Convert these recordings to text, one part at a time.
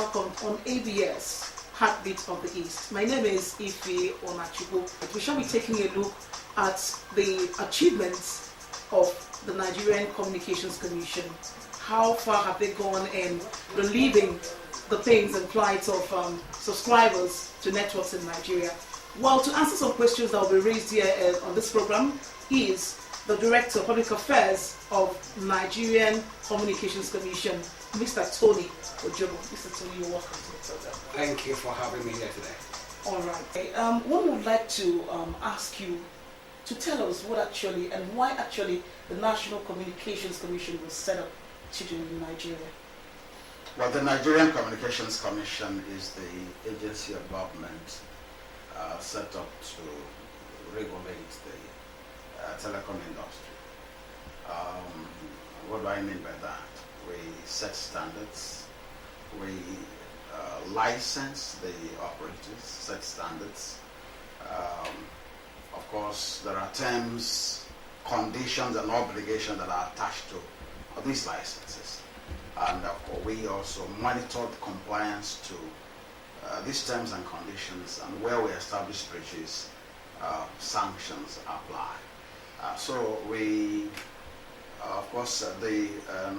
welcome on ABS, Heartbeat of the East. My name is Ife Onachubu. We shall be taking a look at the achievements of the Nigerian Communications Commission. How far have they gone in relieving the pains and plights of subscribers to networks in Nigeria? Well, to answer some questions that will be raised here on this program is the Director of Public Affairs of Nigerian Communications Commission, Mr. Tony Ojomo. Mr. Tony, you're welcome to the program. Thank you for having me here today. All right. One would like to ask you to tell us what actually and why actually the National Communications Commission was set up to do in Nigeria. Well, the Nigerian Communications Commission is the agency of government set up to regulate the telecom industry. What do I mean by that? We set standards, we license the operators, set standards. Of course, there are terms, conditions, and obligations that are attached to these licenses. And we also monitor the compliance to these terms and conditions, and where we establish breaches, sanctions apply. So we, of course, the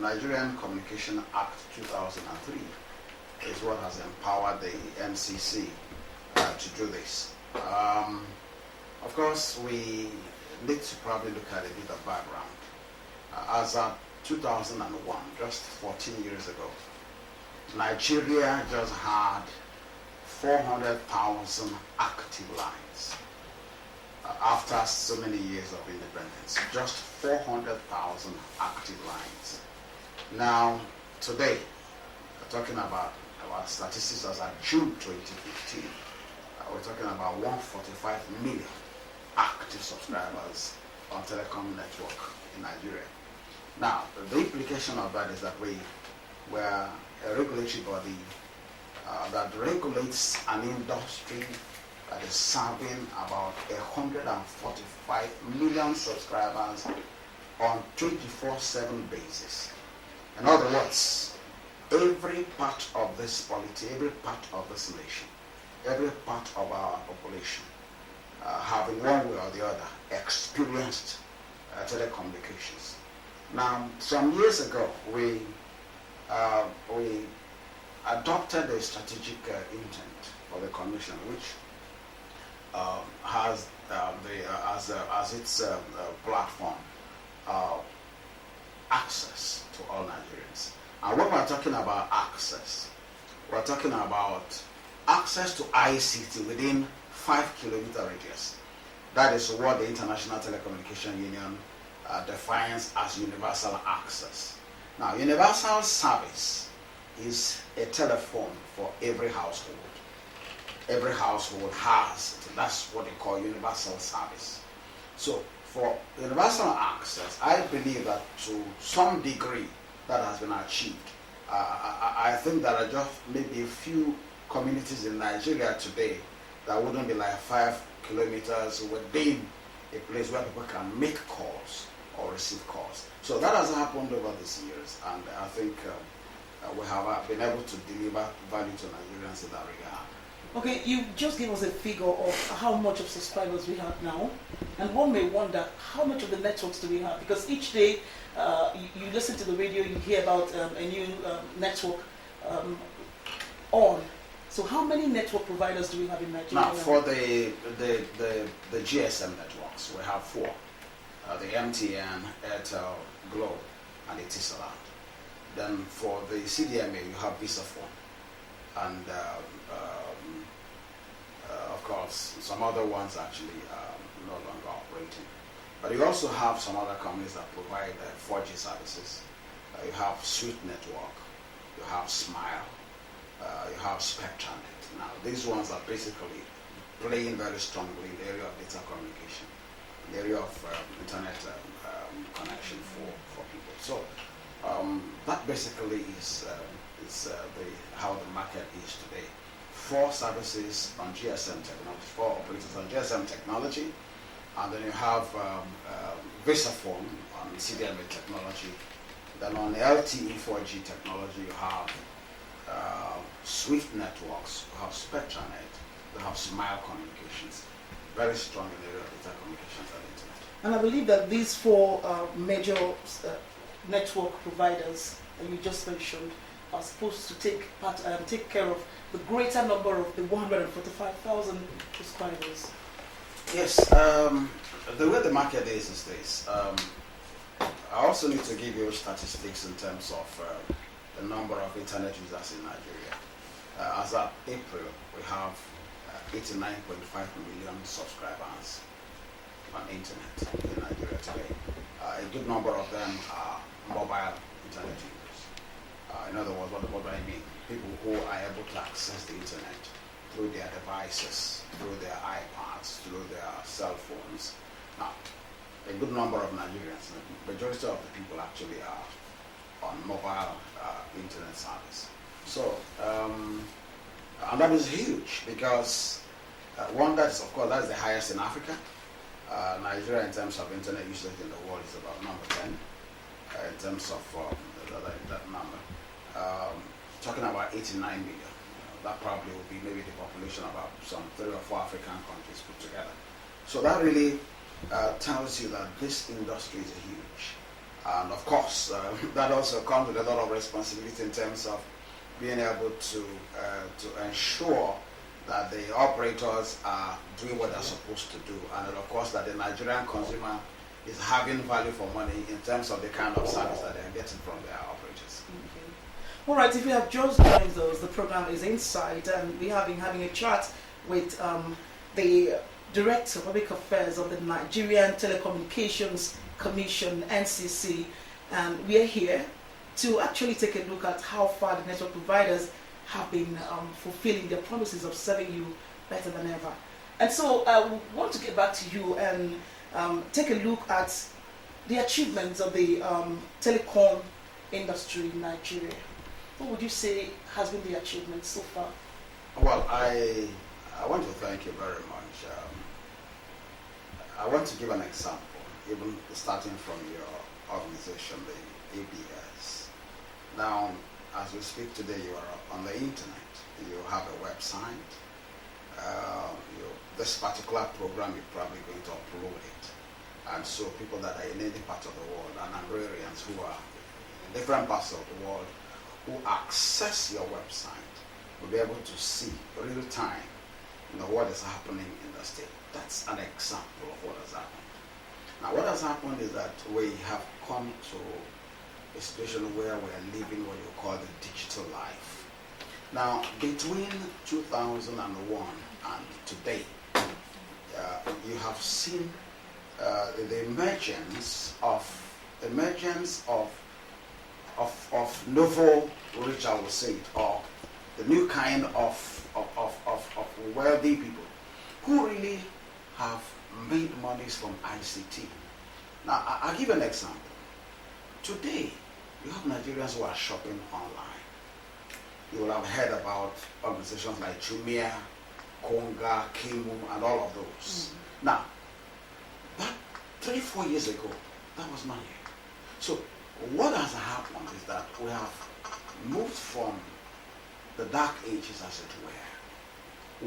Nigerian Communication Act 2003 is what has empowered the NCC to do this. Of course, we need to probably look at a bit of background. As of 2001, just 14 years ago, Nigeria just had 400,000 active lines. After so many years of independence, just 400,000 active lines. Now, today, we're talking about our statistics as of June 2015. We're talking about 145 million active subscribers on telecom network in Nigeria. Now, the implication of that is that we were a regulatory body that regulates an industry that is serving about 145 million subscribers on 24/7 basis. In other words, every part of this polity, every part of this nation, every part of our population, having one way or the other experienced telecommunications. Now, some years ago, we adopted a strategic intent for the Commission, which has as its platform access to all Nigerians. And when we're talking about access, we're talking about access to ICT within 5-kilometer radius. That is what the International Telecommunication Union defines as universal access. Now, universal service is a telephone for every household. Every household has, that's what they call universal service. So for universal access, I believe that to some degree that has been achieved. I think there are just maybe a few communities in Nigeria today that wouldn't be like 5 kilometers within a place where people can make calls or receive calls. So that has happened over these years, and I think we have been able to deliver value to Nigerians in that regard. Okay, you just gave us a figure of how much of subscribers we have now, and one may wonder how much of the networks do we have, because each day you listen to the radio, you hear about a new network on. So how many network providers do we have in Nigeria? Now, for the GSM networks, we have 4. The MTN, Airtel, Glo, and Etisalat. Then for the CDMA, you have Visafone, and of course, some other ones actually no longer operating. But you also have some other companies that provide 4G services. You have Sweet Network, you have Smile, you have Spectranet. Now, these ones are basically playing very strongly in the area of data communication, in the area of internet connection for people. So that basically is how the market is today. 4 services on GSM technology, 4 operators on GSM technology, and then you have Visafone on CDMA technology. Then on LTE 4G technology, you have Swift Networks, we have SpectraNet, we have Smile Communications, very strong in the area of data communications and internet. And I believe that these four major network providers that you just mentioned are supposed to take care of the greater number of the 145,000 subscribers. Yes, the way the market is these days, I also need to give you statistics in terms of the number of internet users in Nigeria. As of April, we have 89.5 million subscribers on internet in Nigeria today. A good number of them are mobile internet users. In other words, what do I mean? People who are able to access the internet through their devices, through their iPads, through their cell phones. Now, a good number of Nigerians, the majority of the people actually are on mobile internet service. So, and that is huge because one, that's of course that's the highest in Africa. Nigeria, in terms of internet usage in the world, is about number 10 in terms of that number. Talking about 89 million, that probably would be maybe the population of about some 3 or 4 African countries put together. So that really tells you that this industry is huge. And of course, that also comes with a lot of responsibility in terms of being able to ensure that the operators are doing what they're supposed to do, and of course that the Nigerian consumer is having value for money in terms of the kind of service that they're getting from their operators. Okay. All right, if you have just joined us, the program is Inside, and we have been having a chat with the Director of Public Affairs of the Nigerian Telecommunications Commission, NCC, and we are here to actually take a look at how far the network providers have been fulfilling their promises of serving you better than ever. And so we want to get back to you and take a look at the achievements of the telecom industry in Nigeria. What would you say has been the achievement so far? Well, I want to thank you very much. I want to give an example, even starting from your organization, the ABS. Now, as we speak today, you are on the internet. You have a website. This particular program, you're probably going to upload it. And so people that are in any part of the world, and agrarians who are in different parts of the world, who access your website, will be able to see real time, what is happening in the state. That's an example of what has happened. Now, what has happened is that we have come to a situation where we are living what you call the digital life. Now, between 2001 and today, you have seen the emergence of novel rich, I would say it, or the new kind of wealthy people who really have made monies from ICT. Now, I'll give an example. Today, you have Nigerians who are shopping online. You will have heard about organizations like Jumia, Konga, Kimu, and all of those. Now, that 3-4 years ago, that was not here. So, what has happened is that we have moved from the dark ages, as it were,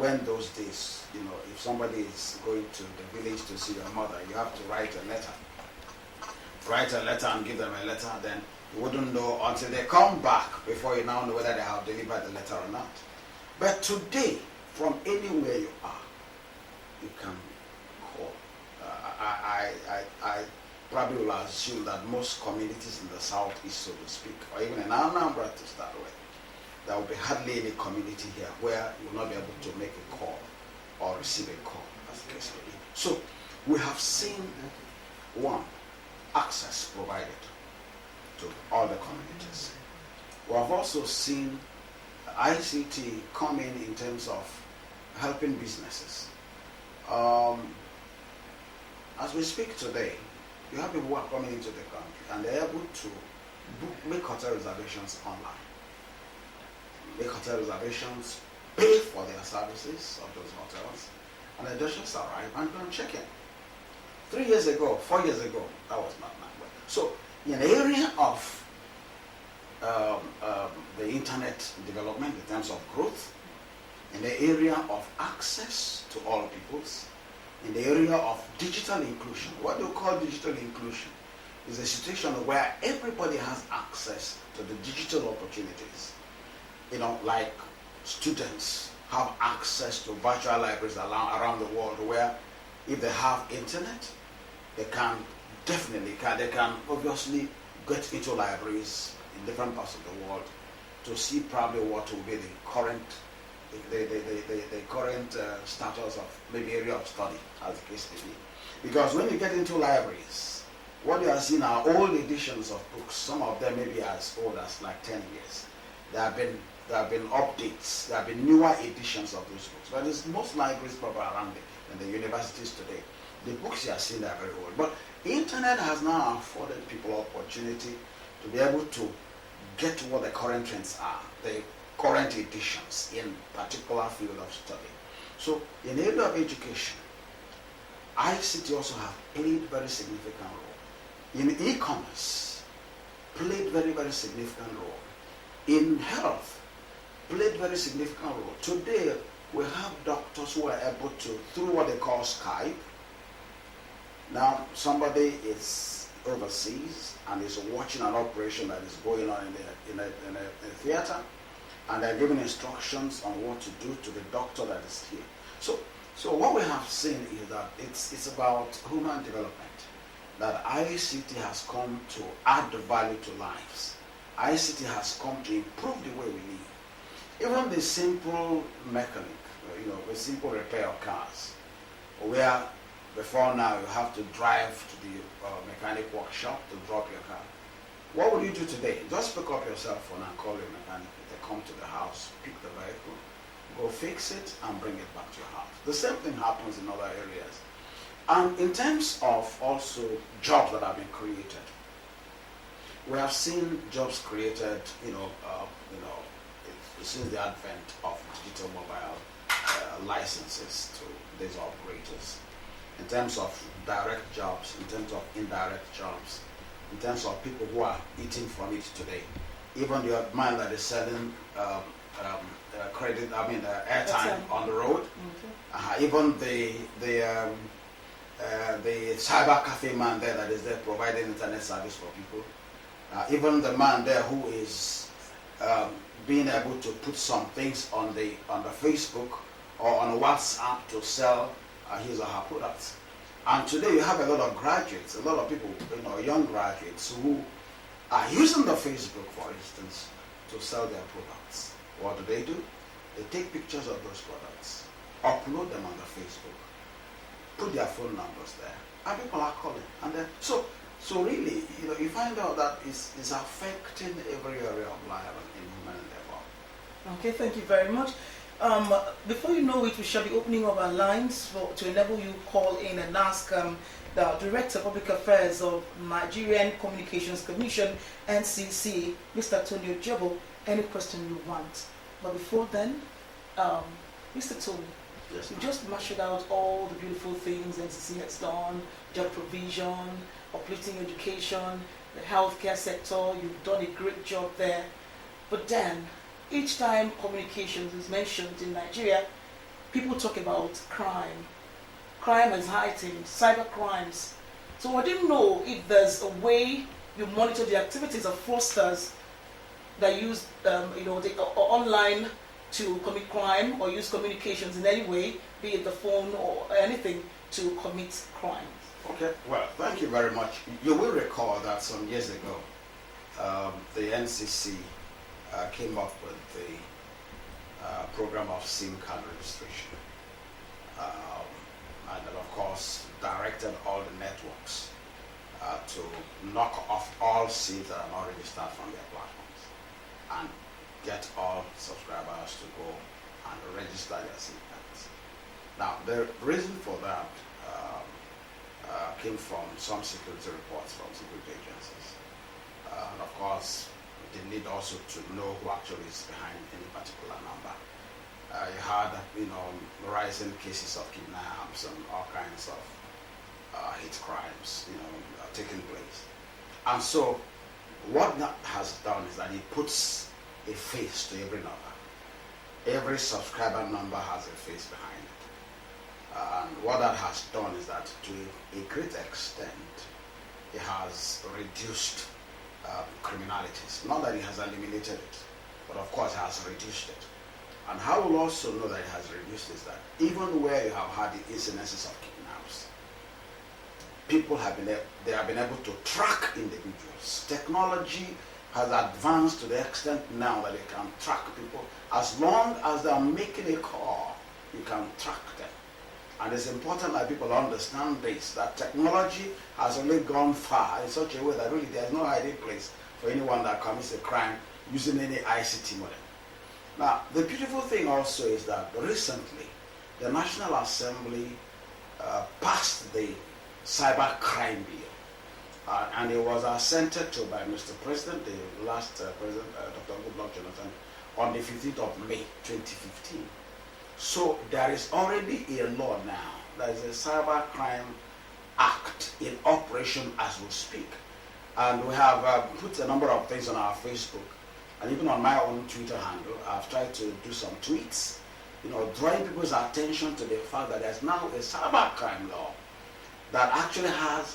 when those days, if somebody is going to the village to see your mother, you have to write a letter. Write a letter and give them a letter, then you wouldn't know until they come back before you now know whether they have delivered the letter or not. But today, from anywhere you are, you can call. I probably will assume that most communities in the southeast, so to speak, or even in Anambra to start with, there will be hardly any community here where you will not be able to make a call or receive a call, as the case may be. So we have seen, one, access provided to all the communities. We have also seen ICT come in terms of helping businesses. As we speak today, you have people who are coming into the country and they're able to make hotel reservations online. Make hotel reservations, pay for their services of those hotels, and they just arrive and go and check in. 3 years ago, 4 years ago, that was not that way. So, in the area of the internet development in terms of growth, in the area of access to all peoples, in the area of digital inclusion. What do you call digital inclusion? Is a situation where everybody has access to the digital opportunities. Like students have access to virtual libraries around the world, where if they have internet, they can obviously get into libraries in different parts of the world to see probably what will be the current status of maybe area of study, as the case may be. Because when you get into libraries, what you are seeing are old editions of books. Some of them may be as old as like 10 years. There have been updates. There have been newer editions of those books. But there's most libraries probably around in the universities today. The books you are seeing are very old. But internet has now afforded people opportunity to be able to get to what the current trends are, the current editions in particular field of study. So in the area of education, ICT also have played very significant role. In e-commerce, played very, very significant role. In health, played very significant role. Today, we have doctors who are able to, through what they call Skype. Now, somebody is overseas and is watching an operation that is going on in a theater, and they're giving instructions on what to do to the doctor that is here. So what we have seen is that it's about human development, that ICT has come to add value to lives. ICT has come to improve the way we live. Even the simple mechanic, the simple repair of cars, where before now you have to drive to the mechanic workshop to drop your car. What will you do today? Just pick up your cell phone and call your mechanic. They come to the house, pick the vehicle, go fix it, and bring it back to your house. The same thing happens in other areas. And in terms of also jobs that have been created, we have seen jobs created, since the advent of digital mobile licenses to these operators. In terms of direct jobs, in terms of indirect jobs, in terms of people who are eating from it today. Even the man that is selling airtime on the road. Okay. Even the cyber cafe man there that is there providing internet service for people. Even the man there who is being able to put some things on the Facebook or on WhatsApp to sell his or her products. And today you have a lot of graduates, a lot of people, young graduates who are using the Facebook, for instance, to sell their products. What do? They take pictures of those products, upload them on the Facebook, put their phone numbers there, and people are calling. And then, so really, you find out that it's affecting every area of life in human endeavor. Okay, thank you very much. Before you know it, we shall be opening up our lines to enable you call in and ask the Director of Public Affairs of Nigerian Communications Commission, NCC, Mr. Tony Ojobo, any question you want. But before then, Mr. Tony, yes, you just marshaled out all the beautiful things NCC has done, job provision, uplifting education, the healthcare sector. You've done a great job there. But then, each time communications is mentioned in Nigeria, people talk about crime. Crime is heightened, cyber crimes. So I didn't know if there's a way you monitor the activities of fraudsters that use online to commit crime or use communications in any way, be it the phone or anything, to commit crimes. Okay, well, thank you very much. You will recall that some years ago, the NCC came up with the program of SIM card registration, and then of course directed all the networks to knock off all SIMs that are not registered from their platforms and get all subscribers to go and register their SIM cards. Now, the reason for that came from some security reports from security agencies, and of course the need also to know who actually is behind any particular number. You had, rising cases of kidnaps and all kinds of hate crimes, taking place. And so what that has done is that it puts a face to every number. Every subscriber number has a face behind it. And what that has done is that to a great extent, it has reduced criminalities. Not that it has eliminated it, but of course it has reduced it. And how we'll also know that it has reduced is that even where you have had the incidences of kidnaps, people have been able to track individuals. Technology has advanced to the extent now that they can track people. As long as they are making a call, you can track them. And it's important that people understand this, that technology has only gone far in such a way that really there's no hiding place for anyone that commits a crime using any ICT model. Now, the beautiful thing also is that recently, the National Assembly passed the cyber crime bill. And it was assented to by Mr. President, the last President, Dr. Goodluck Jonathan, on the 15th of May 2015. So there is already a law now. There is a Cyber Crime Act in operation as we speak. And we have put a number of things on our Facebook. And even on my own Twitter handle, I've tried to do some tweets, drawing people's attention to the fact that there's now a cyber crime law that actually have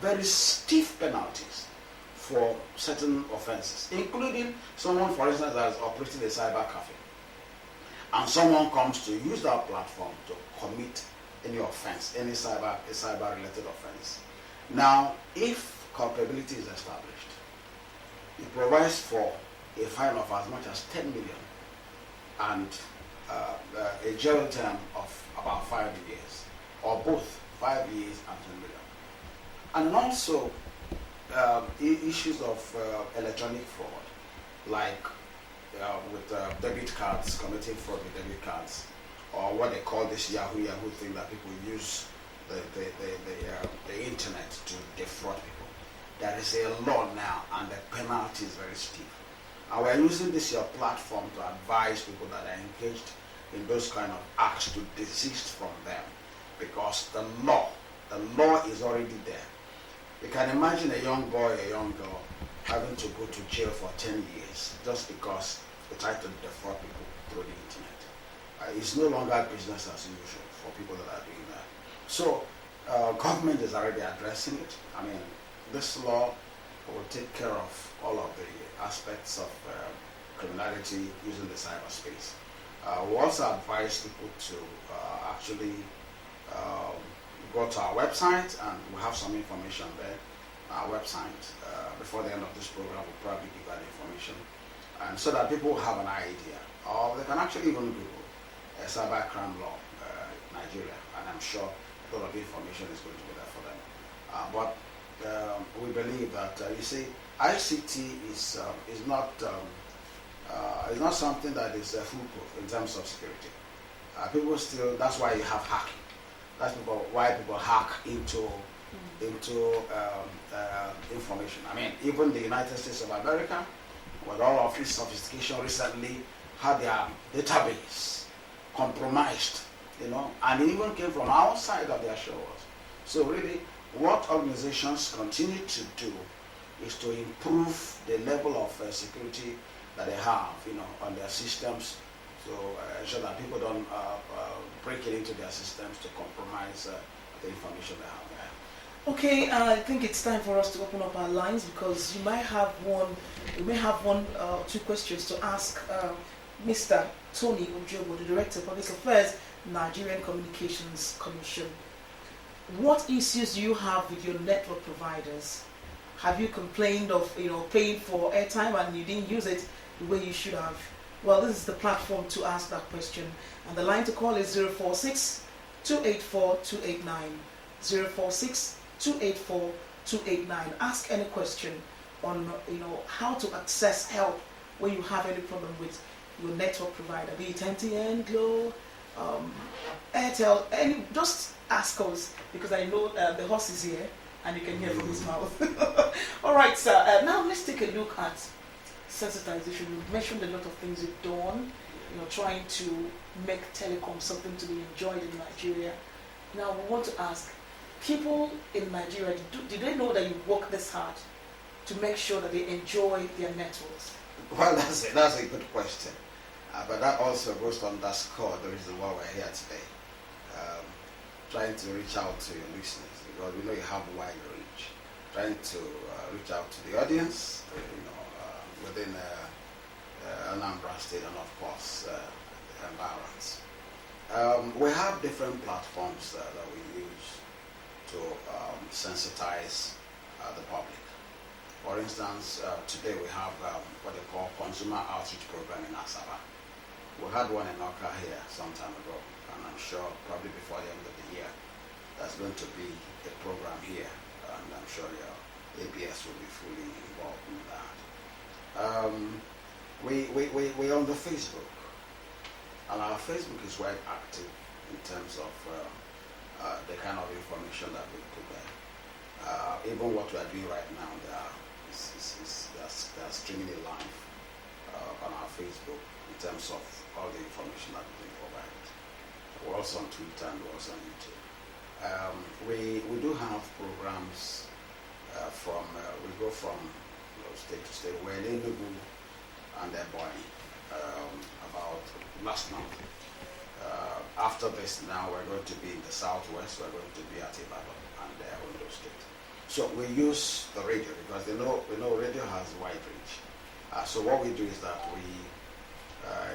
very stiff penalties for certain offenses, including someone, for instance, that is operating a cyber cafe, and someone comes to use that platform to commit any offense, any cyber-related offense. Now, if culpability is established, it provides for a fine of as much as 10 million and a jail term of about 5 years, or both 5 years and 10 million. And also issues of electronic fraud, like with debit cards, committing fraud with debit cards, or what they call this Yahoo thing that people use the internet to defraud people. There is a law now, and the penalty is very steep. And we are using this platform to advise people that are engaged in those kind of acts to desist from them, because the law is already there. You can imagine a young boy, a young girl having to go to jail for 10 years just because they try to defraud people through the internet. It's no longer business as usual for people that are doing that. So government is already addressing it. I mean, this law will take care of all of the aspects of criminality using the cyberspace. We also advise people to actually go to our website, and we have some information there. Our website, before the end of this program, we'll probably give that information, and so that people have an idea, or they can actually even Google cybercrime law Nigeria, and I'm sure a lot of information is going to be there for them. But we believe that you see, ICT is not something that is foolproof in terms of security. People still, that's why you have hacking. That's why people hack into information. I mean, even the United States of America, with all of its sophistication, recently had their database compromised, and it even came from outside of their shores. So really, what organizations continue to do is to improve the level of security that they have, on their systems, to ensure that people don't break it into their systems to compromise the information they have there. Okay, I think it's time for us to open up our lines, because you may have one or two questions to ask Mr. Tony Ujobo, the Director of Public Affairs, Nigerian Communications Commission. What issues do you have with your network providers? Have you complained of paying for airtime and you didn't use it the way you should have? Well, this is the platform to ask that question. And the line to call is 046 284 289. 046 284 289. Ask any question on how to access help when you have any problem with your network provider, be it MTN, Glo, Airtel, just ask us, because I know the horse is here and you can hear from his mouth. All right, sir. Now let's take a look at sensitization. You've mentioned a lot of things you've done, trying to make telecom something to be enjoyed in Nigeria. Now we want to ask, people in Nigeria, do they know that you work this hard to make sure that they enjoy their networks? Well, that's a good question. But that also goes to underscore the reason why we're here today. Trying to reach out to your listeners, because we know you have wide reach. Trying to reach out to the audience, within Anambra State and of course the environs. We have different platforms that we use to sensitize the public. For instance, today we have what they call consumer outreach program in Asaba. We had one in Oka here some time ago, and I'm sure probably before the end of the year, there's going to be a program here, and I'm sure your ABS will be fully involved in that. We're on the Facebook, and our Facebook is quite active in terms of the kind of information that we put there. Even what we are doing right now, they are streaming it live on our Facebook in terms of all the information that we provide. We're also on Twitter and we're also on YouTube. We do have programs we go from state to state. We're in Enugu and Ebonyi about last month. After this now we're going to be in the southwest, we're going to be at Ibadan and Ondo State. So we use the radio because we know radio has wide reach. So what we do is that we,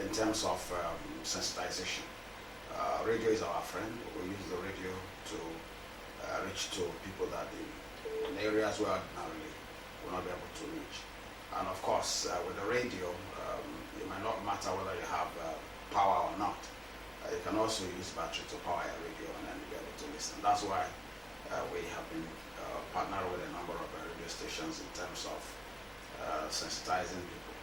in terms of sensitization, radio is our friend. We use the radio to reach to people that in areas where ordinarily will not be able to reach. And of course, with the radio, it might not matter whether you have power or not. You can also use battery to power your radio and then be able to listen. That's why we have been partnered with a number of radio stations in terms of sensitizing people.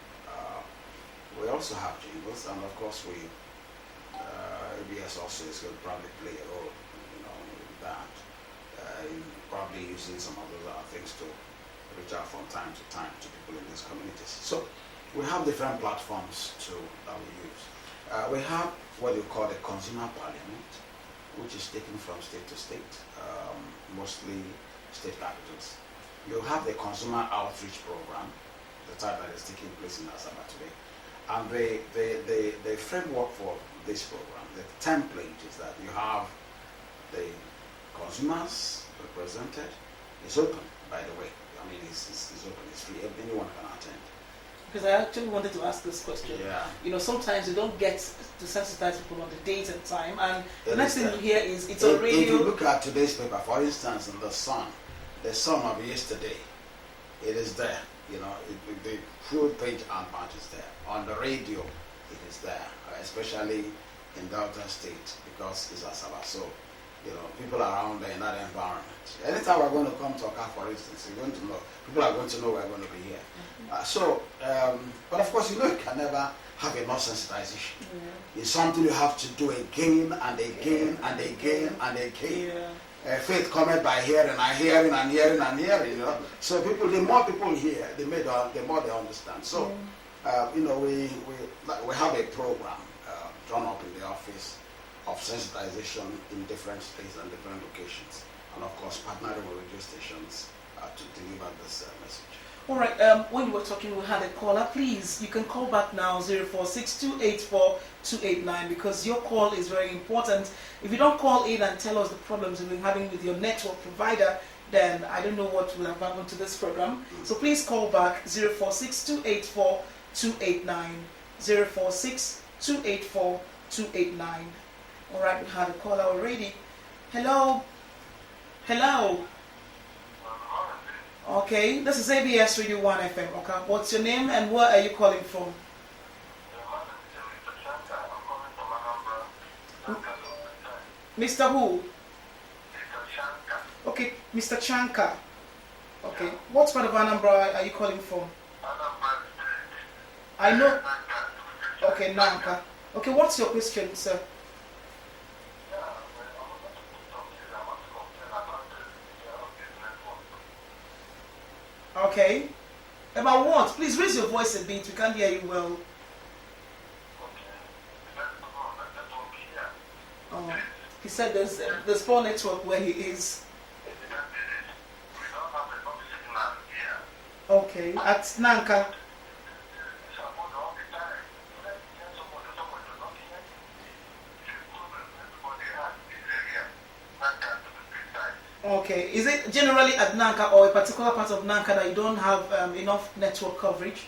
We also have jingles, and of course ABS also is going to probably play a role, in that, in probably using some of those other things to reach out from time to time to people in these communities. So we have different platforms that we use. We have what you call the consumer parliament, which is taken from state to state, mostly state capitals. You have the consumer outreach program, the type that is taking place in Asaba today. And the framework for this program, the template is that you have the consumers represented. It's open, by the way. I mean, it's open, it's free, anyone can attend. Because I actually wanted to ask this question. Yeah. Sometimes you don't get to sensitize people on the date and time, and the next thing you hear is it's if, on radio. If you look at today's paper, for instance, in the Sun of yesterday, it is there. The full page and part is there. On the radio, it is there, especially in Delta State, because it's Asaba. So, people around there in that environment. Anytime we're going to come to Oka, for instance, you're going to know, people are going to know we're going to be here. But of course, you can never have enough sensitization. Yeah. It's something you have to do again and again and again and again. Yeah. Faith cometh by hearing and hearing and hearing and hearing. So the more people hear, the more they understand. So, we have a program drawn up in the office of sensitization in different states and different locations, and of course partnering with radio stations to deliver this message. All right, when you were talking, we had a caller. Please, you can call back now, 0462842289, because your call is very important. If you don't call in and tell us the problems you've been having with your network provider, then I don't know what will have happened to this program. So please call back, 0462842289, 0462842289. All right, we had a caller already. Hello? Okay, this is ABS Radio 1 FM. Okay, what's your name and where are you calling from? Mr. Who? Okay, Mr. Chanka. Okay, what part of Anambra are you calling from? I know. Okay, Nanka. Okay, what's your question, sir? Okay. About what? Please raise your voice a bit. We can't hear you well. Oh, he said there's poor network where he is. Okay, at Nanka. Okay, is it generally at Nanka or a particular part of Nanka that you don't have enough network coverage?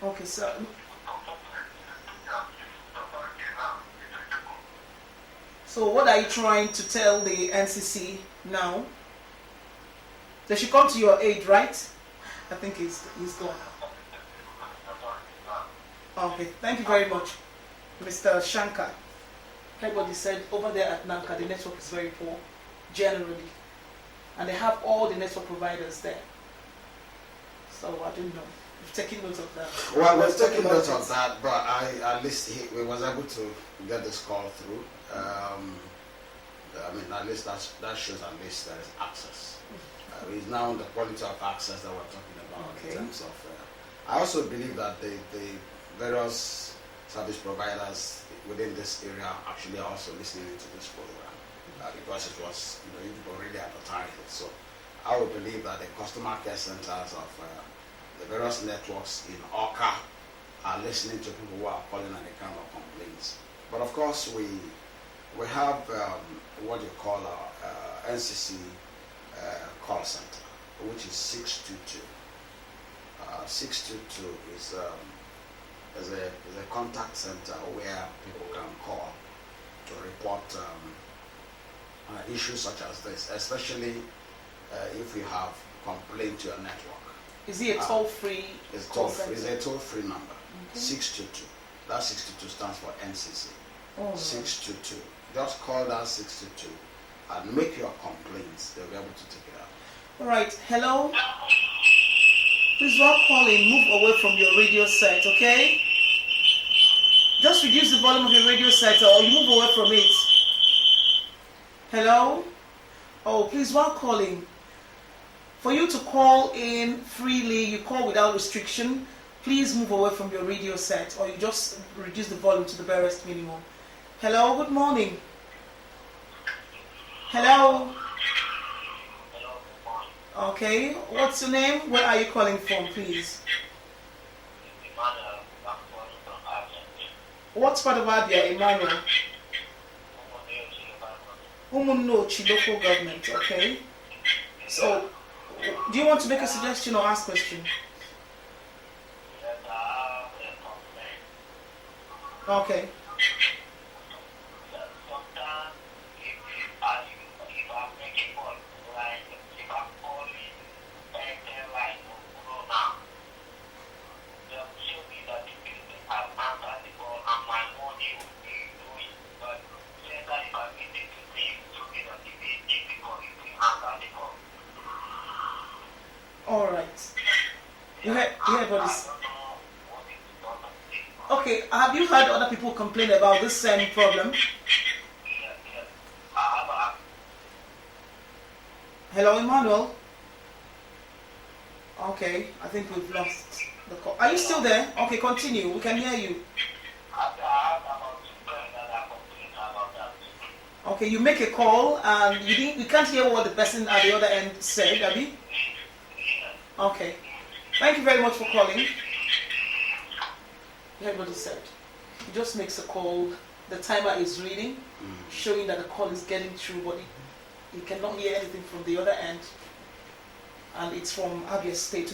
Okay, so what are you trying to tell the NCC now? They should come to your aid, right? I think he's gone. Okay, thank you very much, Mr. Shankar. Everybody said over there at Nanka the network is very poor, generally. And they have all the network providers there. So I don't know. You've taken note of that. Well, we've taken note of that, but at least we was able to get this call through. I mean, at least that shows at least there is access. It's now the quality of access that we're talking about in terms of. I also believe that the various service providers within this area actually are also listening to this program because it was, you've already advertised it. So I would believe that the customer care centers of the various networks in Oka are listening to people who are calling and the kind of complaints. But of course, we have what you call our NCC call center, which is 622. 622 is a contact center where people can call to report issues such as this, especially if you have complaint to your network. Is it a toll-free? It's toll-free. It's a toll-free number. 622. That 622 stands for NCC. 622. Just call that 622 and make your complaints. They'll be able to take it out. All right. Hello. Please, while calling, move away from your radio set, okay? Just reduce the volume of your radio set or you move away from it. Hello? Oh, please, while calling, for you to call in freely, you call without restriction, please move away from your radio set or you just reduce the volume to the barest minimum. Hello, good morning. Hello? Okay, what's your name? Where are you calling from, please? What part of Abia, Emmanuel? Umunnochi local government, okay. So, do you want to make a suggestion or ask a question? Okay. All right. You heard what this? Okay. Have you heard other people complain about this same problem? Hello, Emmanuel. Okay. I think we've lost the call. Are you still there? Okay, continue. We can hear you. Okay, you make a call and you can't hear what the person at the other end said, Abby? Okay. Thank you very much for calling. You heard what he said. He just makes a call. The timer is reading, showing that the call is getting through, but he cannot hear anything from the other end. And it's from Abia State.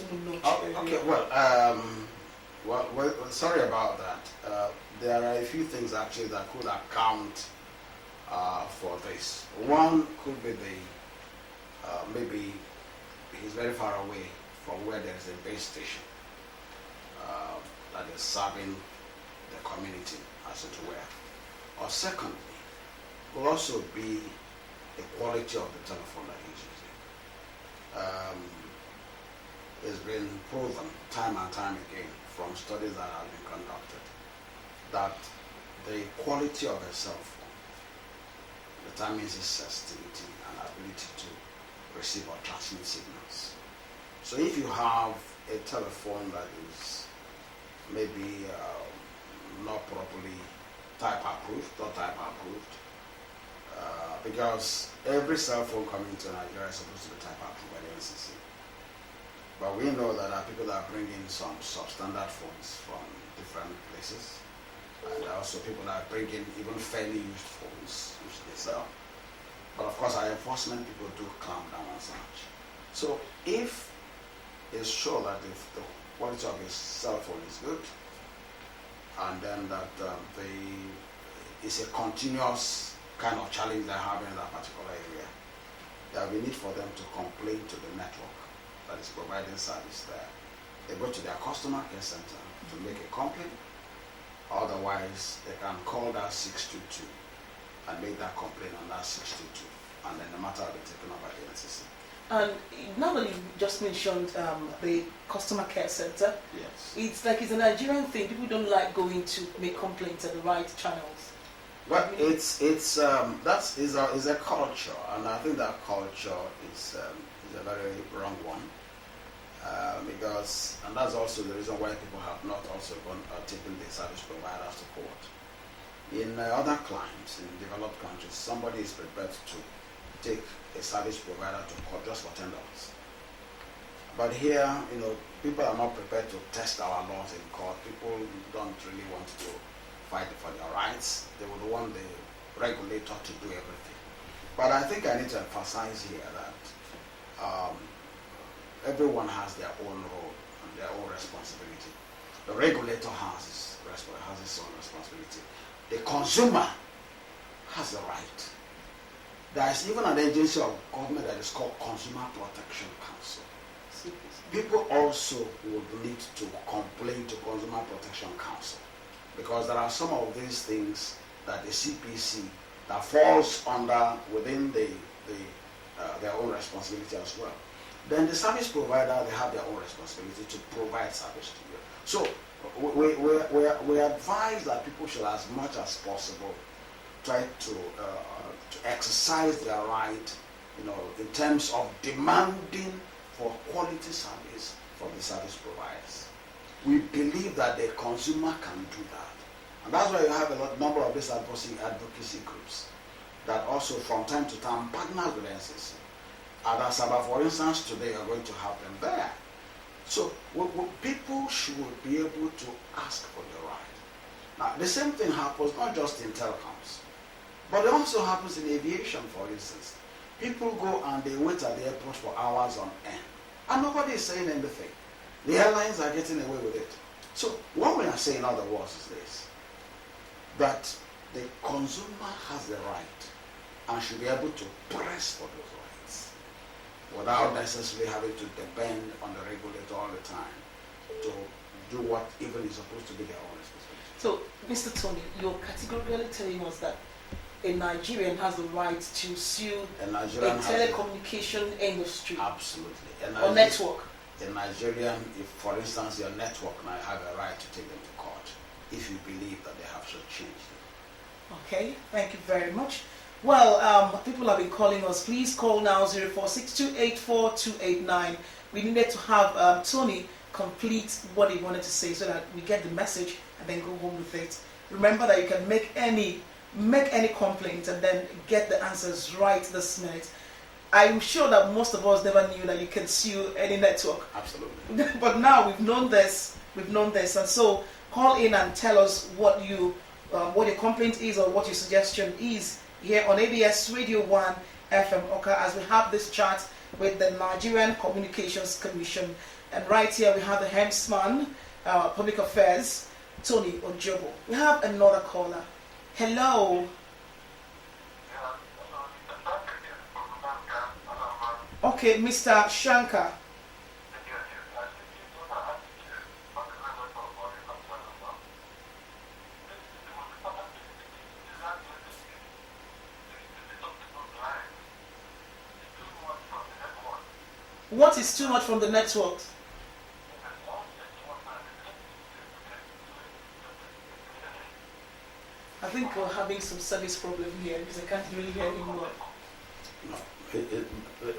Okay, well, sorry about that. There are a few things actually that could account for this. One could be maybe he's very far away from where there is a base station that is serving the community, as it were. Or secondly, will also be the quality of the telephone that he's using. It's been proven time and time again from studies that have been conducted that the quality of a cell phone determines its sensitivity and ability to receive or transmit signals. So if you have a telephone that is maybe not properly type approved, because every cell phone coming to Nigeria is supposed to be type approved by the NCC. But we know that there are people that are bringing some substandard phones from different places. And there are also people that are bringing even fairly used phones, which they sell. But of course, our enforcement people do clamp down on such. So if it's sure that if the quality of his cell phone is good, and then that it's a continuous kind of challenge they're having in that particular area, there will be need for them to complain to the network that is providing service there. They go to their customer care center to make a complaint. Otherwise, they can call that 622 and make that complaint on that 622, and then the matter will be taken up by the NCC. And now that you just mentioned the customer care center, Yes. it's like it's a Nigerian thing. People don't like going to make complaints at the right channels. Well, it's is a culture, and I think that culture is a very wrong one. Because, and that's also the reason why people have not also gone taken the service providers to court. In other climes, in developed countries, somebody is prepared to take a service provider to court just for $10. But here, people are not prepared to test our laws in court. People don't really want to fight for their rights. They would want the regulator to do everything. But I think I need to emphasize here that everyone has their own role and their own responsibility. The regulator has his own responsibility. The consumer has the right. There is even an agency of government that is called Consumer Protection Council. People also would need to complain to Consumer Protection Council, because there are some of these things that the CPC that falls under within their own responsibility as well. Then the service provider, they have their own responsibility to provide service to you. So we advise that people should, as much as possible, try to exercise their right, in terms of demanding for quality service from the service providers. We believe that the consumer can do that. And that's why you have a number of these advocacy groups that also from time to time partner with NCC. At Asaba, for instance, today you're going to have them there. So people should be able to ask for the right. Now, the same thing happens not just in telecoms, but it also happens in aviation, for instance. People go and they wait at the airport for hours on end, and nobody is saying anything. The airlines are getting away with it. So what we are saying, in other words, is this: that the consumer has the right and should be able to press for those rights without necessarily having to depend on the regulator all the time to do what even is supposed to be their own responsibility. So, Mr. Tony, you're categorically telling us that a Nigerian has the right to sue a telecommunication industry. Absolutely. Or network. A Nigerian, if for instance your network might have a right to take them to court if you believe that they have changed it. Okay, thank you very much. Well, people have been calling us. Please call now 0462844289. We needed to have Tony complete what he wanted to say so that we get the message and then go home with it. Remember that you can make any complaint and then get the answers right this minute. I'm sure that most of us never knew that you can sue any network. Absolutely. But now we've known this, and so call in and tell us what your complaint is or what your suggestion is here on ABS Radio 1 FM Oka, as we have this chat with the Nigerian Communications Commission. And right here we have the Hemsman, Public Affairs, Tony Ojobo. We have another caller. Hello. Okay, Mr. Shankar. What is too much from the network? I think we're having some service problem here because I can't really hear him well. No,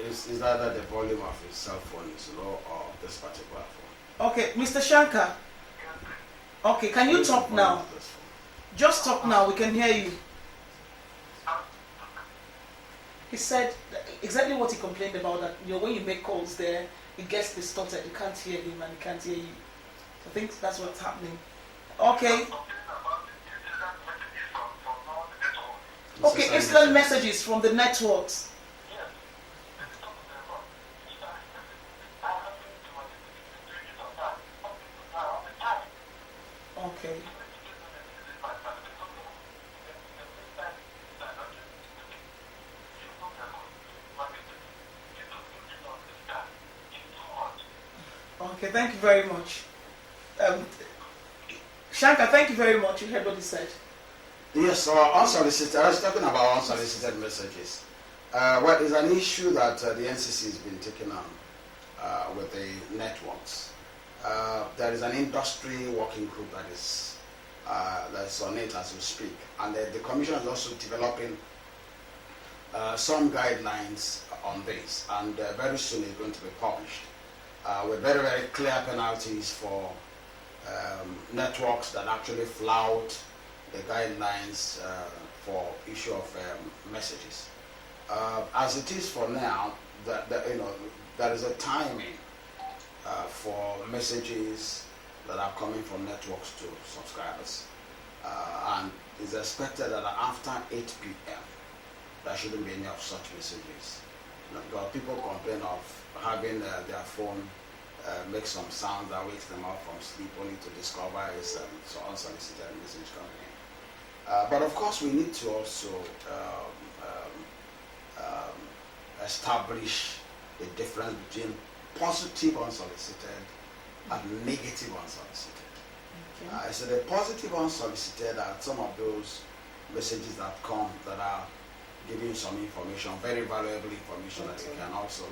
it's either the volume of his cell phone is low or this particular phone. Okay, Mr. Shankar. Okay, can you talk now? Just talk now, we can hear you. He said exactly what he complained about, that when you make calls there, it gets distorted. You can't hear him and he can't hear you. So I think that's what's happening. Okay. Okay, instant messages from the networks. Okay. Okay, thank you very much. Shanka, thank you very much. You heard what he said. Yes, unsolicited. I was talking about unsolicited messages. Well, it's an issue that the NCC has been taking on with the networks. There is an industry working group that's on it as we speak, and the Commission is also developing some guidelines on this, and very soon it's going to be published with very, very clear penalties for networks that actually flout the guidelines for issue of messages. As it is for now, there is a timing for messages that are coming from networks to subscribers, and it's expected that after 8 p.m. there shouldn't be any of such messages. Because people complain of having their phone make some sound that wakes them up from sleep, only to discover it's unsolicited message coming in. But of course, we need to also establish the difference between positive unsolicited and negative unsolicited. Okay. So the positive unsolicited are some of those messages that come that are giving you some information, very valuable information that you can also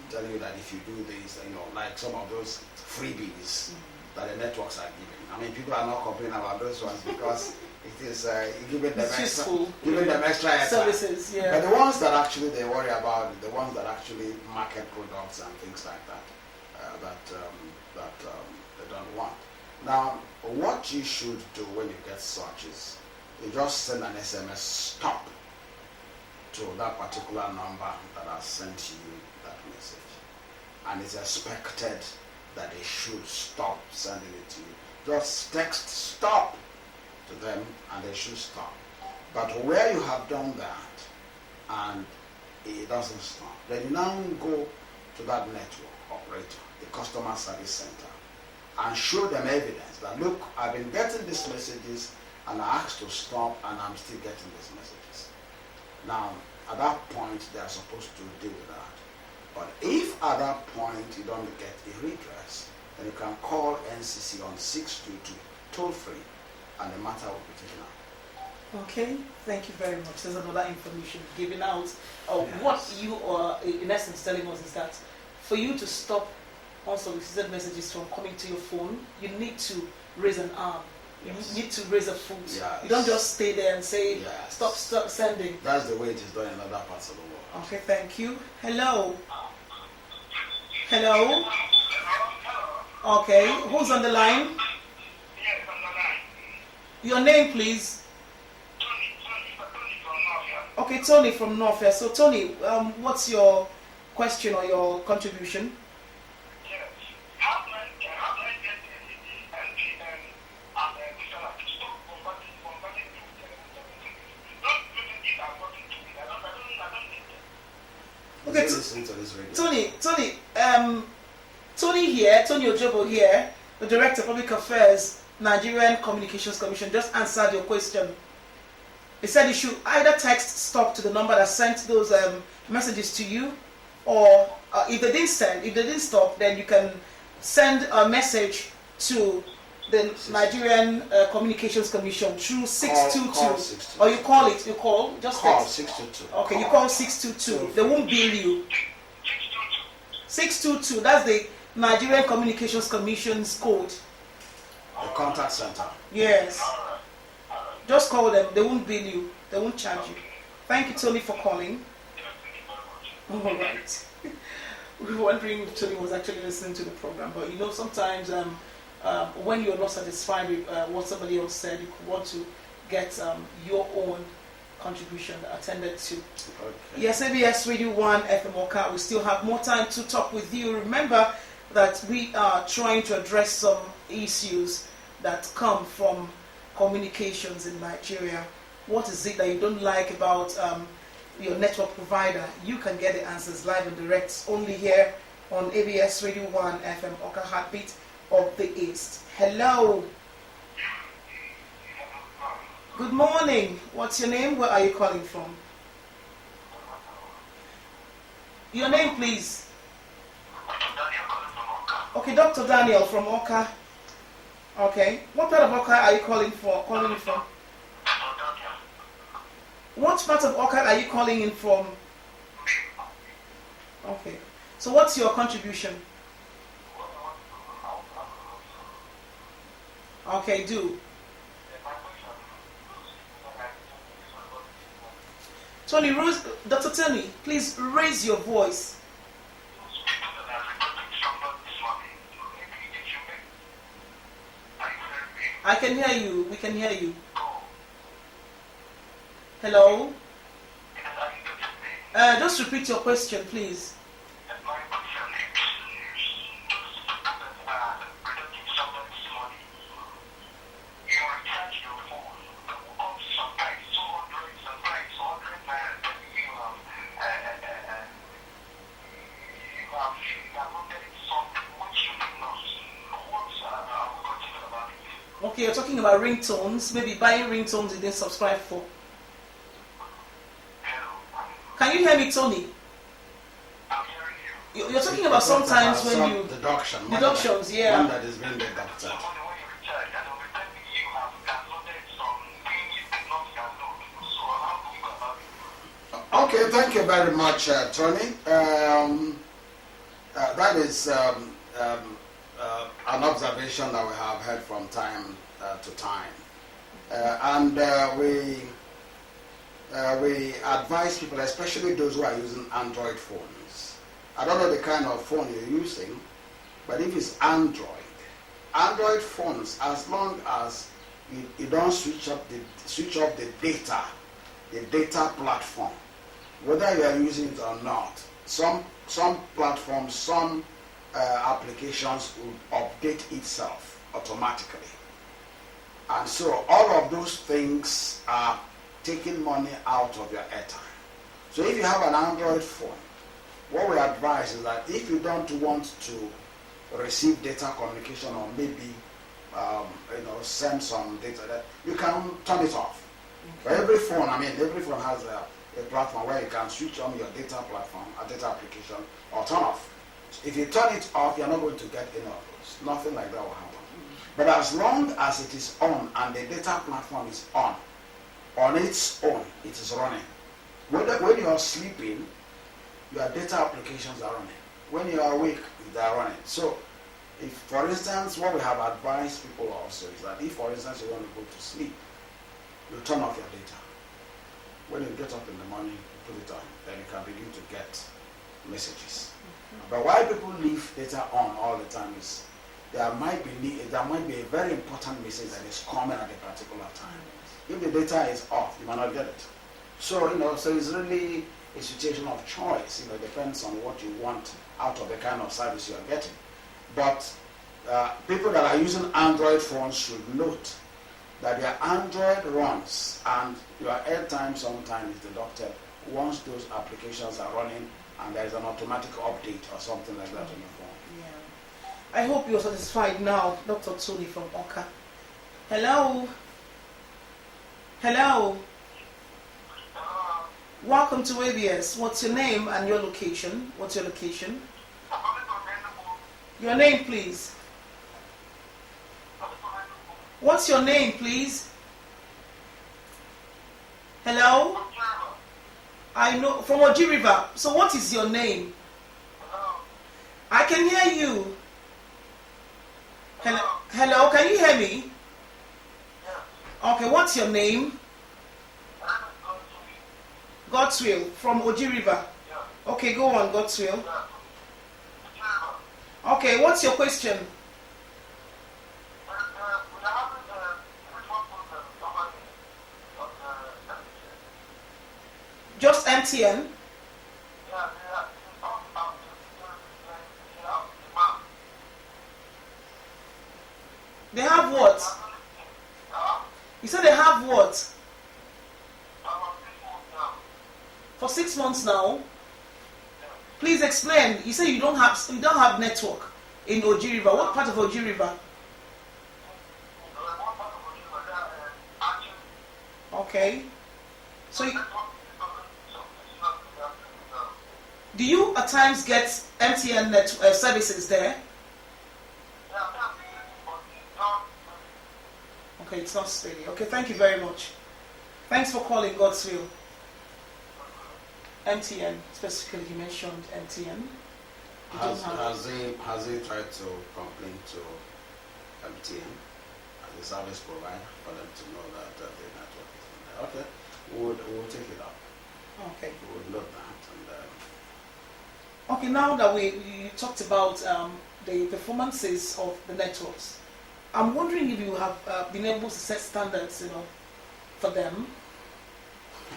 tell you that if you do this, like some of those freebies that the networks are giving. I mean, people are not complaining about those ones because it is giving them extra services. Yeah. But the ones that actually they worry about, the ones that actually market products and things like that, they don't want. Now, what you should do when you get such is you just send an SMS stop to that particular number that has sent you that message, and it's expected that they should stop sending it to you. Just text stop to them and they should stop. But where you have done that and it doesn't stop, then you now go to that network operator, the customer service center, and show them evidence that, look, I've been getting these messages and I asked to stop and I'm still getting these messages. Now, at that point, they are supposed to deal with that. But if at that point you don't get a redress, then you can call NCC on 622 toll free, and the matter will be taken up. Okay, thank you very much. There's another information given out. Yes. What you are in essence telling us is that for you to stop unsolicited messages from coming to your phone, you need to raise an arm. Yes. You need to raise a foot. Yes. You don't just stay there and say, yes, stop sending. That's the way it is done in other parts of the world. Okay, thank you. Hello. Hello. Okay, who's on the line? Yes, on the line. Your name, please. Tony from Northia. Okay, Tony from Northia. So, Tony, what's your question or your contribution? Yes. How do I get the NPN to stop bombarding not using it as working to me. I don't need it. Okay, listen to this radio. Tony here, Tony Ojobo here, the Director of Public Affairs, Nigerian Communications Commission, just answered your question. He said you should either text stop to the number that sent those messages to you, or if they didn't stop, then you can send a message to the Nigerian Communications Commission through 622. Or you call just call text. 622. Okay, you call 622. They won't bill you. 622, that's the Nigerian Communications Commission's code. The contact center. Yes. Just call them. They won't bill you. They won't charge you. Thank you, Tony, for calling. All right. We were wondering if Tony was actually listening to the program, but sometimes when you're not satisfied with what somebody else said, you want to get your own contribution attended to. Okay. Yes, ABS Radio 1 FM Oka. We still have more time to talk with you. Remember that we are trying to address some issues that come from communications in Nigeria. What is it that you don't like about your network provider? You can get the answers live and direct only here on ABS Radio 1 FM Oka, Heartbeat of the East. Hello. Good morning. What's your name? Where are you calling from? Your name, please. Okay, Dr. Daniel from Oka. Okay. What part of Oka are you calling in from? What part of Oka are you calling in from? Okay. So what's your contribution? Okay, do. Tony, Dr. Tony, please raise your voice. I can hear you. We can hear you. Hello? Just repeat your question, please. Okay, you're talking about ringtones, maybe buying ringtones you didn't subscribe for. Can you hear me, Tony? You're talking about sometimes when you... Deductions, yeah. One that is being deducted. Okay, thank you very much, Tony. That is an observation that we have heard from time to time. We advise people, especially those who are using Android phones. I don't know the kind of phone you're using, but if it's Android phones, as long as you don't switch off the data platform, whether you are using it or not, some platforms, some applications will update itself automatically. And so all of those things are taking money out of your airtime. So if you have an Android phone, what we advise is that if you don't want to receive data communication or maybe send some data, that you can turn it off. For every phone, every phone has a platform where you can switch on your data platform, a data application, or turn off. If you turn it off, you're not going to get any of those. Nothing like that will happen. But as long as it is on and the data platform is on its own, it is running. When you are sleeping, your data applications are running. When you are awake, they are running. So, if, for instance, what we have advised people also is that if, for instance, you want to go to sleep, you turn off your data. When you get up in the morning, you put it on, then you can begin to get messages. But why people leave data on all the time is there might be a very important message that is coming at a particular time. If the data is off, you might not get it. So so it's really a situation of choice. It depends on what you want out of the kind of service you are getting. But people that are using Android phones should note that their Android runs and your airtime sometimes is deducted once those applications are running and there is an automatic update or something like that on your phone. Yeah. I hope you're satisfied now, Dr. Tony from Oka. Hello? Hello? Welcome to ABS. What's your name and your location? What's your location? Your name, please. What's your name, please? Hello? I know, from Oji River. So what is your name? I can hear you. Hello, can you hear me? Okay, what's your name? Godswill, from Oji River. Okay, go on, Godswill. Okay, what's your question? MTN? Yeah, They have what? You said they have what? For 6 months now. Please explain. You say you don't have network in Oji River. What part of Oji River? Okay. So do you at times get MTN services there? Okay, it's not steady. Okay, thank you very much. Thanks for calling Godswill. MTN, specifically you mentioned MTN. Has he tried to complain to MTN as a service provider for them to know that the network is in there? Okay, we'll take it up. Okay. We'll note that. Okay, now that we talked about the performances of the networks, I'm wondering if you have been able to set standards, for them.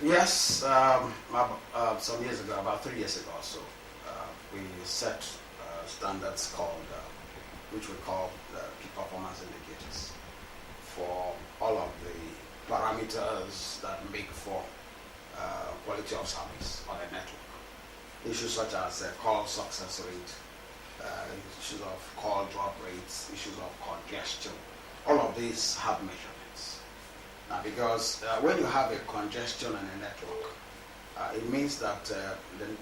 Yes, some years ago, about 3 years ago or so, we set standards which we call key performance indicators for all of the parameters that make for quality of service on a network. Issues such as call success rate, issues of call drop rates, issues of congestion, all of these have measurements. Now, because when you have a congestion in a network, it means that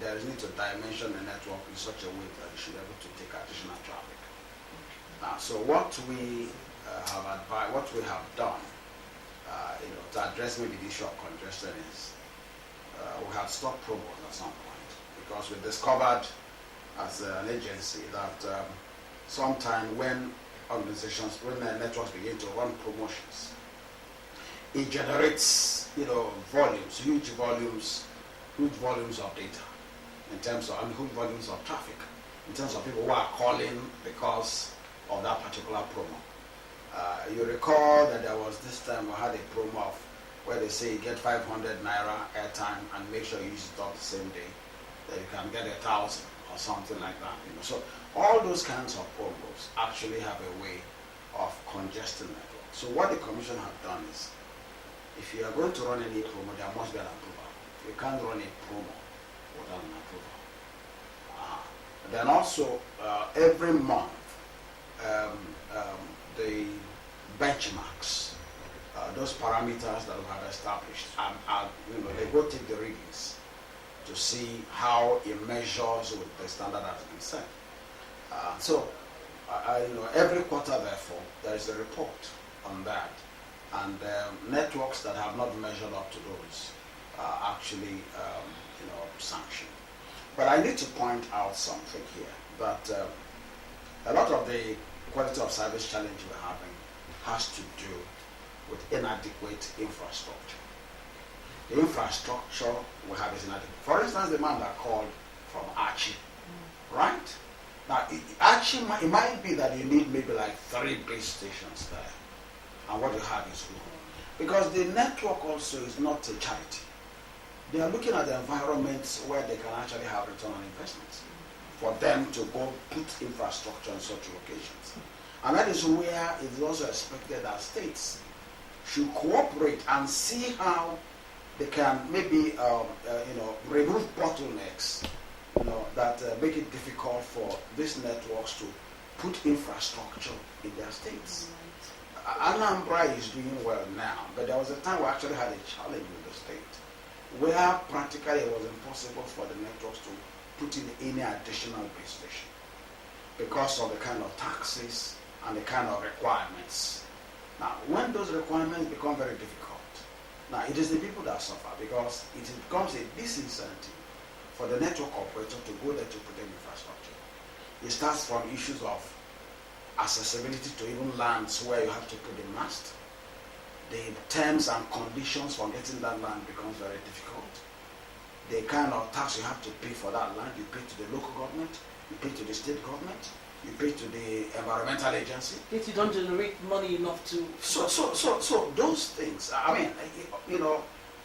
there is need to dimension the network in such a way that you should be able to take additional traffic. Now, so what we have done, to address maybe the issue of congestion is we have stopped promos at some point, because we discovered as an agency that sometime when the networks begin to run promotions, it generates volumes, huge volumes of data in terms of huge volumes of traffic in terms of people who are calling because of that particular promo. You recall that there was this time we had a promo of where they say you get 500 naira airtime and make sure you use it up the same day, that you can get 1,000 or something like that. So all those kinds of promos actually have a way of congesting network. So what the commission have done is, if you are going to run any promo, there must be an approval. You can't run a promo without an approval. Then also, every month, the benchmarks, those parameters that we have established, they go take the readings to see how it measures with the standard that has been set. Every quarter, therefore, there is a report on that, and networks that have not measured up to those are actually, sanctioned. But I need to point out something here, that a lot of the quality of service challenge we're having has to do with inadequate infrastructure. The infrastructure we have is inadequate. For instance, the man that called from Archie, right? Now, it might be that you need maybe like 3 base stations there, and what you have is low. Because the network also is not a charity. They are looking at the environments where they can actually have return on investments for them to go put infrastructure in such locations. And that is where it is also expected that states should cooperate and see how they can maybe remove bottlenecks that make it difficult for these networks to put infrastructure in their states. Anambra is doing well now, but there was a time we actually had a challenge with the state where practically it was impossible for the networks to put in any additional base station because of the kind of taxes and the kind of requirements. Now, when those requirements become very difficult, now it is the people that suffer, because it becomes a disincentive for the network operator to go there to put in infrastructure. It starts from issues of accessibility to even lands where you have to put the mast. The terms and conditions for getting that land becomes very difficult. The kind of tax you have to pay for that land, you pay to the local government, you pay to the state government, you pay to the environmental agency. Yet you don't generate money enough to... So those things,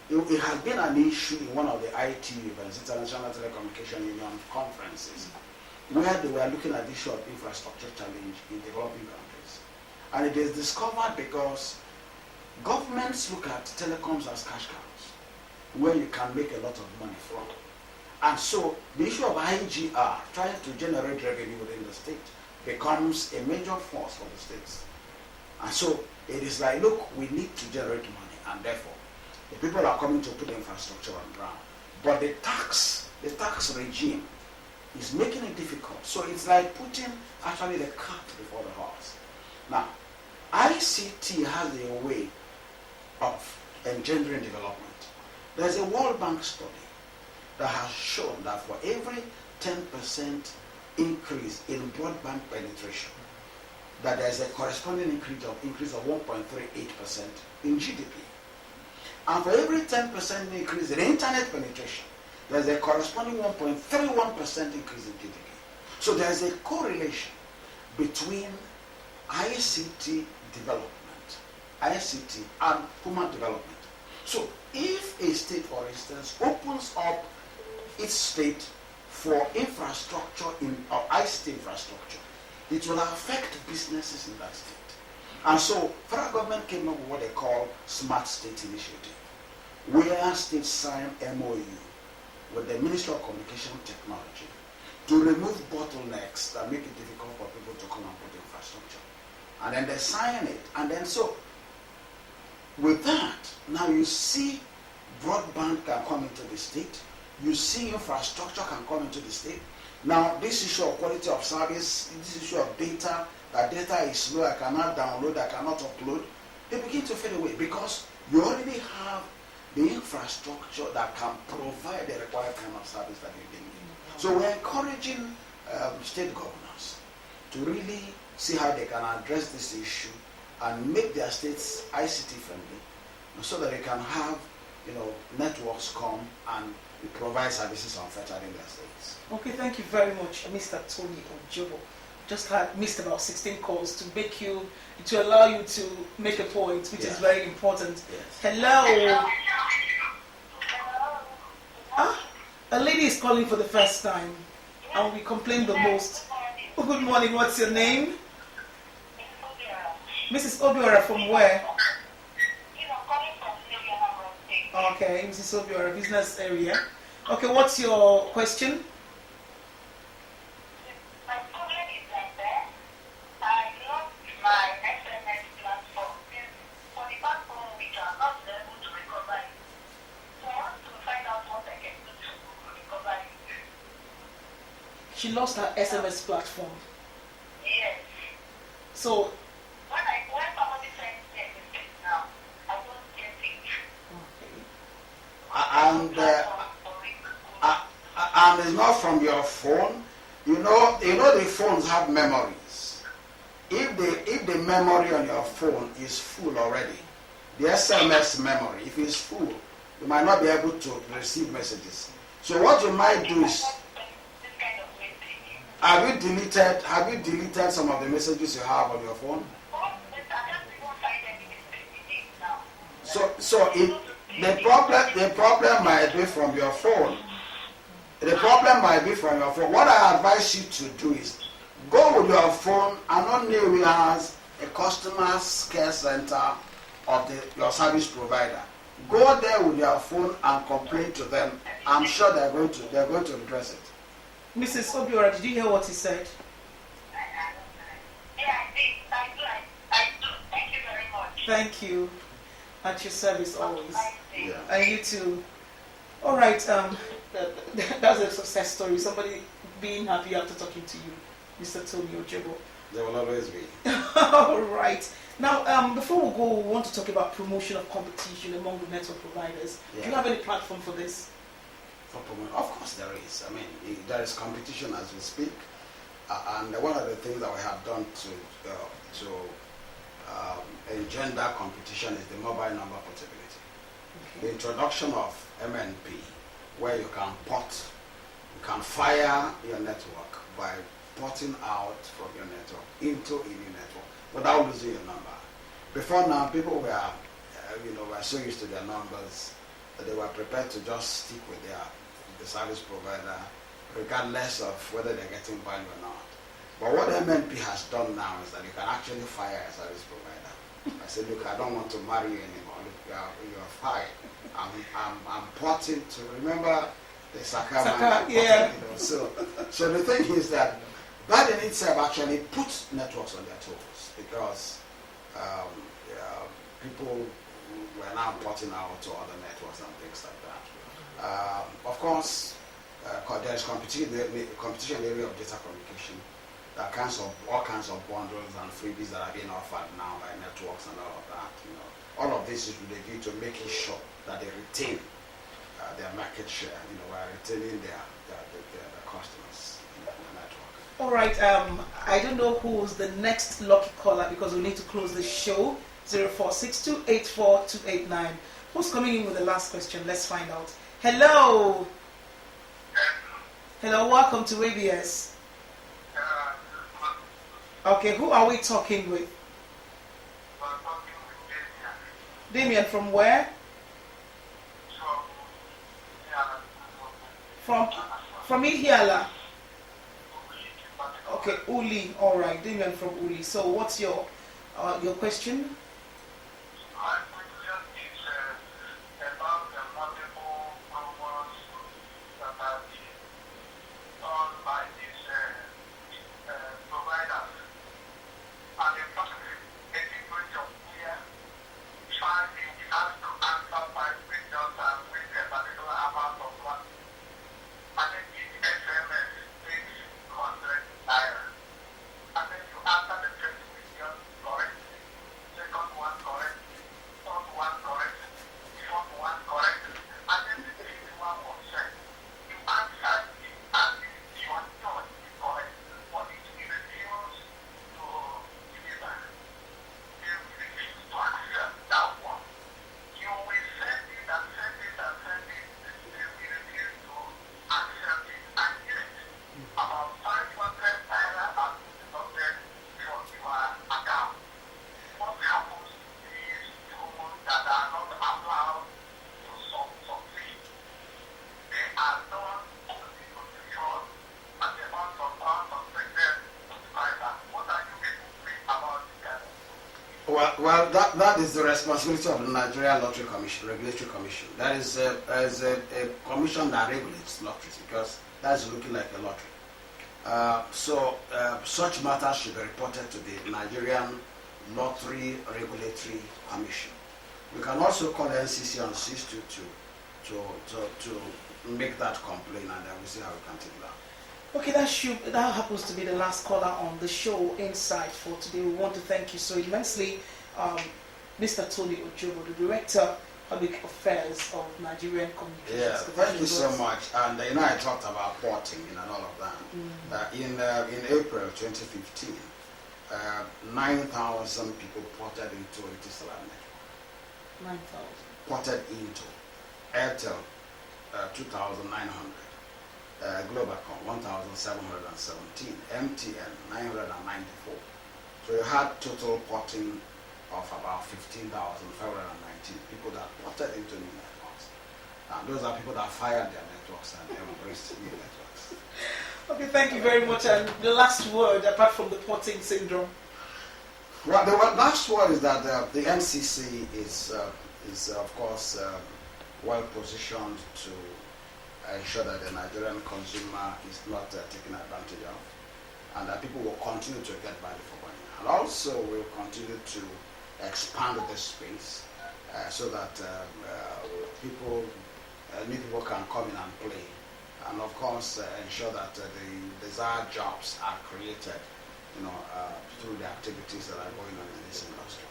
it has been an issue in one of the IT events, International Telecommunication Union conferences, where they were looking at the issue of infrastructure challenge in developing countries. And it is discovered because governments look at telecoms as cash cows, where you can make a lot of money from. And so the issue of IGR, trying to generate revenue within the state, becomes a major force for the states. And so it is like, look, we need to generate money, and therefore the people are coming to put infrastructure on ground. But the tax regime is making it difficult. So it's like putting actually the cart before the horse. Now, ICT has a way of engendering development. There's a World Bank study that has shown that for every 10% increase in broadband penetration, that there's a corresponding increase of 1.38% in GDP. And for every 10% increase in internet penetration, there's a corresponding 1.31% increase in GDP. So there's a correlation between ICT development, ICT and human development. So if a state, for instance, opens up its state for infrastructure or ICT infrastructure, it will affect businesses in that state. And so federal government came up with what they call Smart State Initiative, where states sign MOU with the Ministry of Communication Technology to remove bottlenecks that make it difficult for people to come and put infrastructure. And then they sign it. And then so with that, now you see broadband can come into the state. You see infrastructure can come into the state. Now this issue of quality of service, this issue of data, that data is slow, I cannot download, I cannot upload, they begin to fade away because you already have the infrastructure that can provide the required kind of service that you need. So we're encouraging state governors to really see how they can address this issue and make their states ICT friendly, so that they can have, networks come and provide services unfettered in their states. Okay, thank you very much, Mr. Tony Ojobo. Just had missed about 16 calls to allow you to make a point, which is very important. Yes. Hello. A lady is calling for the first time, and we complain the most. Oh, good morning. What's your name? Mrs. Obiora, from where? Okay, Mrs. Obiora, business area. Okay, what's your question? My problem is that I lost my SMS platform for the past 4 weeks. I'm not able to recover it. So I want to find out what I can do to recover it. She lost her SMS platform. Yes. So, When somebody sends me a message now, I don't get it. And it's not from your phone. You know the phones have memories. If the memory on your phone is full already, the SMS memory, if it's full, you might not be able to receive messages. So what you might do is, This kind of message. have you deleted some of the messages you have on your phone? So the problem might be from your phone. The problem might be from your phone. What I advise you to do is go with your phone and only has a customer care center of your service provider. Go there with your phone and complain to them. I'm sure they're going to address it. Mrs. Obiora, did you hear what he said? Yeah, I did. I do. Thank you very much. Thank you. At your service always. Yeah. And you too. All right. That's a success story. Somebody being happy after talking to you, Mr. Tony Ojobo. There will always be. All right. Now, before we go, we want to talk about promotion of competition among the network providers. Yeah. Do you have any platform for this? Of course there is. I mean, there is competition as we speak. And one of the things that we have done to engender competition is the mobile number portability. Okay. The introduction of MNP, where you can fire your network by porting out from your network into a new network without losing your number. Before now, people were so used to their numbers, that they were prepared to just stick with the service provider, regardless of whether they're getting value or not. But what MNP has done now is that you can actually fire a service provider. I said, look, I don't want to marry you anymore. Look, you are fired. I'm plotting to remember the Saka man. Yeah. So the thing is that in itself actually puts networks on their toes, because people were now porting out to other networks and things like that. Of course, there is competition in the area of data communication. There are all kinds of bundles and freebies that are being offered now by networks and all of that. All of this is with a view to making sure that they retain their market share, while retaining their customers in the network. All right. I don't know who's the next lucky caller, because we need to close the show. 0462842889. Who's coming in with the last question? Let's find out. Hello. Hello. Welcome to ABS. Okay. Who are we talking with? Damien from where? From Ihiala. Okay, Uli. All right, Damien from Uli. So, what's your question? My question is about the multiple rumors that have been done by these providers. And in fact, a difference of here, trying to ask to answer 5 questions and with a particular amount of money. And then each SMS takes 100 naira. And then you answer the first question correctly, second one correct, third one correct, fourth one correct, and then the fifth one was said. You answered it and you are not correct, but it will refuse to deliver. You refuse to accept that one. You will send it and send it and send it, they will refuse to accept it, and yet about 500 naira are deducted from your account. What happens to these humans that are not allowed to succeed? They are done only to secure and the amount of power suspected subscriber. What are you people doing about this? Well, that is the responsibility of the Nigerian Lottery Commission, Regulatory Commission. That is a commission that regulates lotteries, because that is looking like a lottery. Such matters should be reported to the Nigerian Lottery Regulatory Commission. We can also call the NCC on 622 to make that complaint, and then we see how we can take that. Okay, that happens to be the last caller on the show Insight for today. We want to thank you so immensely, Mr. Tony Ojobo, the Director, Public Affairs of Nigerian Communications Yeah, Commission. thank you so much. And I talked about porting and all of that. In April 2015, 9,000 people ported into Etisalat network. 9,000. Ported into Airtel, 2,900. Globacom 1,717, MTN 994. So you had total porting of about 15,519 people that ported into new networks. And those are people that fired their networks and embraced new networks. Okay, thank you very much. And the last word, apart from the porting syndrome. Well, the last word is that the NCC is of course well positioned to ensure that the Nigerian consumer is not taken advantage of, and that people will continue to get value for money. And also we'll continue to expand this space so that new people can come in and play, and of course ensure that the desired jobs are created through the activities that are going on in this industry.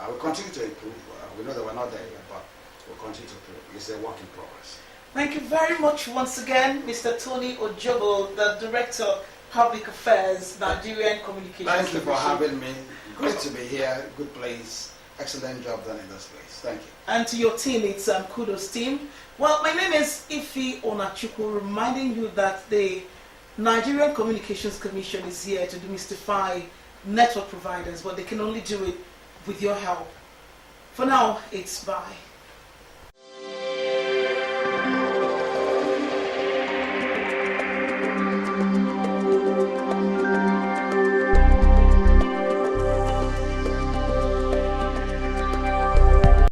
We'll continue to improve. We know that we're not there yet, but we'll continue to improve. It's a work in progress. Thank you very much once again, Mr. Tony Ojobo, the Director, Public Affairs, Nigerian Communications Commission. Thank you for having me. Great to be here. Good place. Excellent job done in this place. Thank you. And to your team, it's kudos team. Well, my name is Ife Onachukwu, reminding you that the Nigerian Communications Commission is here to demystify network providers, but they can only do it with your help. For now, it's bye.